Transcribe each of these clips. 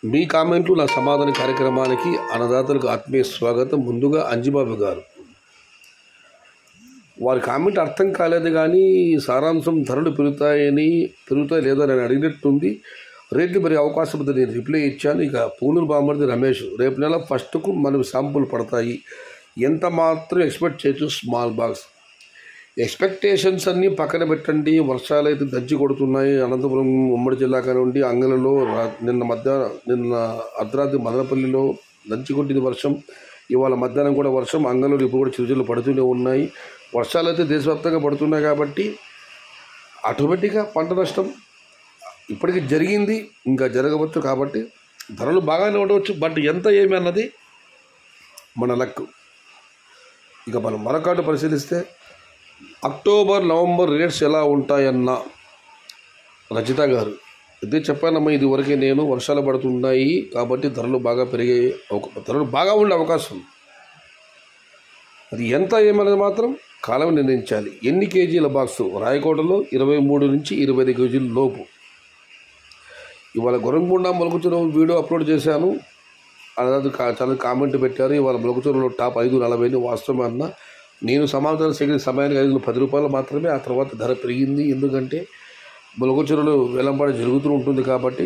మీ కామెంట్లు నా సమాధాన కార్యక్రమానికి అన్నదాతలకు ఆత్మీయ స్వాగతం. ముందుగా అంజిబాబు గారు, వారి కామెంట్ అర్థం కాలేదు కానీ సారాంశం ధరలు పెరుగుతాయి లేదా నేను అడిగినట్టుంది. రేట్లు పెరిగే అవకాశం ఉంది, నేను రిప్లై ఇచ్చాను. ఇక పూనూరు బామర్ది రమేష్, రేపు నెల ఫస్ట్కు మనకు శాంపుల్ పడతాయి, ఎంత మాత్రం ఎక్స్పెక్ట్ చేయొచ్చు స్మాల్ బాక్స్. ఎక్స్పెక్టేషన్స్ అన్నీ పక్కన పెట్టండి. వర్షాలు అయితే దంచి కొడుతున్నాయి. అనంతపురం ఉమ్మడి జిల్లా కానివ్వండి, అంగళలో నిన్న అర్ధరాత్రి మదనపల్లిలో దంచి కొట్టింది వర్షం. ఇవాళ మధ్యాహ్నం కూడా వర్షం, అంగళలో ఇప్పుడు కూడా చిరుజల్లు పడుతూనే ఉన్నాయి. వర్షాలు అయితే దేశవ్యాప్తంగా పడుతున్నాయి కాబట్టి ఆటోమేటిక్గా పంట నష్టం ఇప్పటికీ జరిగింది, ఇంకా జరగవచ్చు. కాబట్టి ధరలు బాగానే ఉండవచ్చు, బట్ ఎంత ఏమి అన్నది మన లక్. ఇక మనం మరొకటి పరిశీలిస్తే అక్టోబర్ నవంబర్ రేట్స్ ఎలా ఉంటాయన్న రజిత గారు, ఇదే చెప్పానమ్మా ఇది వరకే నేను. వర్షాలు పడుతున్నాయి కాబట్టి ధరలు బాగా ఉండే అవకాశం. అది ఎంత ఏమనేది మాత్రం కాలం నిర్ణయించాలి. ఎన్ని కేజీల బాక్సు? రాయకోటలో 23 నుంచి 25 కేజీల లోపు. ఇవాళ గొరంగుండ మొలకచెరువు వీడియో అప్లోడ్ చేశాను, అన్నది చాలా కామెంట్ పెట్టారు. ఇవాళ మొలకచెరువులో టాప్ 540 వాస్తవం అన్న. నేను సమాచారం సేకరించిన సమయానికి 510 రూపాయలు మాత్రమే. ఆ తర్వాత ధర పెరిగింది, ఎందుకంటే మొలకచెరువులు వేలంపాట జరుగుతూ ఉంటుంది కాబట్టి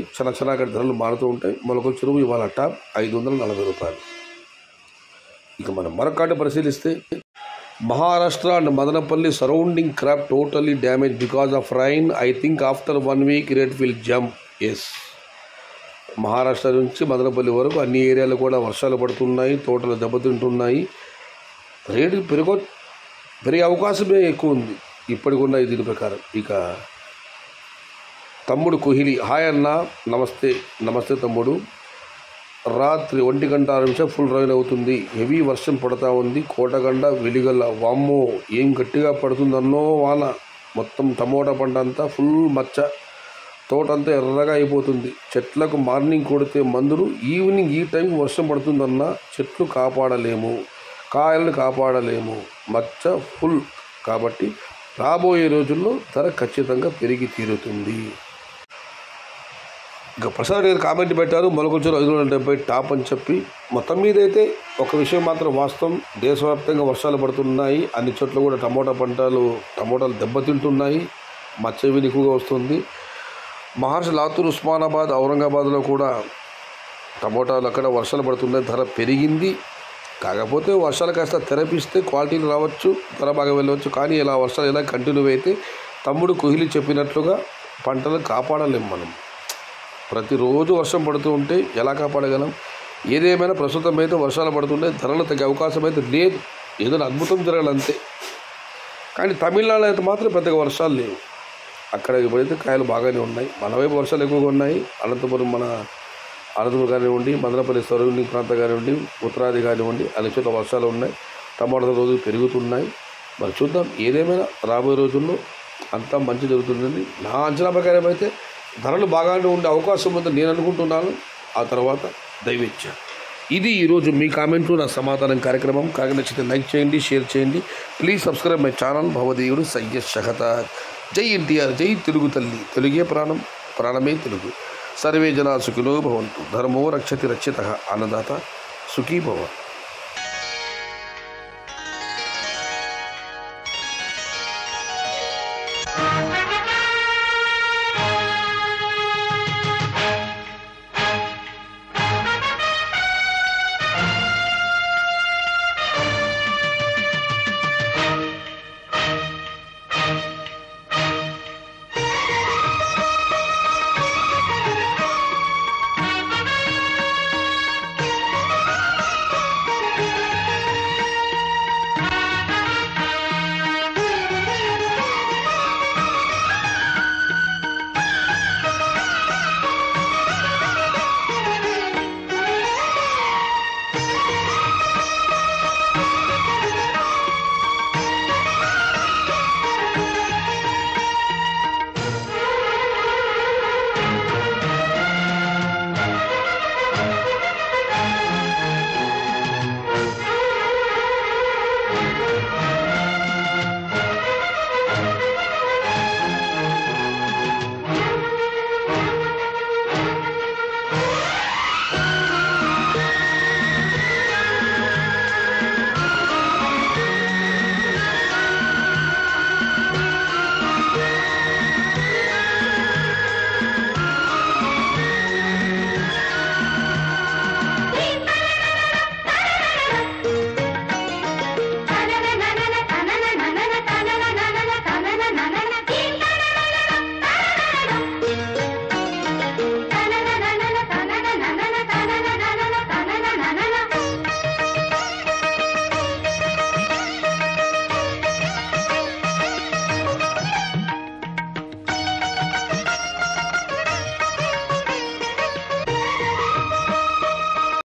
అక్కడ ధరలు మారుతూ ఉంటాయి. మొలకచెరువు ఇవాళ టాప్ 540 రూపాయలు. ఇక మనం మరొకటి పరిశీలిస్తే Maharashtra and Madanapalle surrounding crop totally damage because of rain. I think after 1 week rate will jump. Yes, Maharashtra నుంచి మదనపల్లి వరకు అన్ని ఏరియాలు కూడా వర్షాలు పడుతున్నాయి, తోటలు దెబ్బతింటున్నాయి. రేటు పెరిగే అవకాశమే ఎక్కువ ఉంది ఇప్పటికున్న దీని ప్రకారం. ఇక తమ్ముడు కోహ్లీ, హాయ్ అన్న, నమస్తే తమ్ముడు. రాత్రి 1:06 ఫుల్ రైన్ అవుతుంది, హెవీ వర్షం పడతా ఉంది. కోటగండ వెలిగల్ల, వామ్మో ఏం గట్టిగా పడుతుందన్నో వాన. మొత్తం టమోటా పంట అంతా ఫుల్ మచ్చ, తోటంతా ఎర్రగా అయిపోతుంది. చెట్లకు మార్నింగ్ కొడితే మందులు, ఈవినింగ్ ఈ టైంకి వర్షం పడుతుందన్న చెట్లు కాపాడలేము, కాయలను కాపాడలేము, మచ్చ ఫుల్. కాబట్టి రాబోయే రోజుల్లో ధర ఖచ్చితంగా పెరిగి తీరుతుంది. ఇక ప్రసాద్ గారు కామెంట్ పెట్టారు, మొలకచెరువు 570 టాప్ అని చెప్పి. మొత్తం మీద అయితే ఒక విషయం మాత్రం వాస్తవం, దేశవ్యాప్తంగా వర్షాలు పడుతున్నాయి. అన్ని చోట్ల కూడా టమోటాలు దెబ్బతింటున్నాయి, మచ్చ ఎక్కువగా వస్తుంది. మహారాష్ట్ర లాతూర్, ఉస్మానాబాద్, ఔరంగాబాద్లో కూడా టమోటాలు అక్కడ వర్షాలు పడుతున్నాయి, ధర పెరిగింది. కాకపోతే వర్షాలు కాస్త తెరపిస్తే క్వాలిటీలు రావచ్చు, ధర బాగా వెళ్ళవచ్చు. కానీ ఇలా వర్షాలు ఎలా కంటిన్యూ అయితే తమ్ముడు కోహ్లీ చెప్పినట్లుగా పంటలు కాపాడలేం మనం. ప్రతిరోజు వర్షం పడుతూ ఉంటే ఎలా కాపాడగలం? ఏదేమైనా ప్రస్తుతం అయితే వర్షాలు పడుతుంటే ధరలు తగ్గే అవకాశం అయితే లేదు, ఏదైనా అద్భుతం జరగాలంతే. కానీ తమిళనాడులో అయితే మాత్రం పెద్దగా వర్షాలు లేవు. అక్కడ ఇప్పుడైతే కాయలు బాగానే ఉన్నాయి. మన వైపు వర్షాలు ఎక్కువగా ఉన్నాయి. అనంతపురం కానివ్వండి, మదనపల్లి సరౌండింగ్ ప్రాంతం కానివ్వండి, ఉత్తరాది కానివ్వండి, అన్ని చోట్ల వర్షాలు ఉన్నాయి. టమాటాల రోజులు పెరుగుతున్నాయి. మరి చూద్దాం, ఏదేమైనా రాబోయే రోజుల్లో అంతా మంచి జరుగుతుందని నా అంచనా ప్రకారం అయితే ధరలు బాగానే ఉండే అవకాశం ఉందని నేను అనుకుంటున్నాను. ఆ తర్వాత దైవేచ్ఛ. ఇది ఈరోజు మీ కామెంట్లు నా సమాధానం కార్యక్రమం. కాగా నచ్చితే లైక్ చేయండి, షేర్ చేయండి. Please subscribe my channel. భవదేవుడు సయ్యద్ షహతార్. జై ఎన్టీఆర్, జై తెలుగు తల్లి, తెలుగే ప్రాణం, ప్రాణమే తెలుగు. సర్వే జనా సుఖినో భవంతు. ధర్మో రక్షతి రక్షితః. అన్నదాత సుఖీ భవ.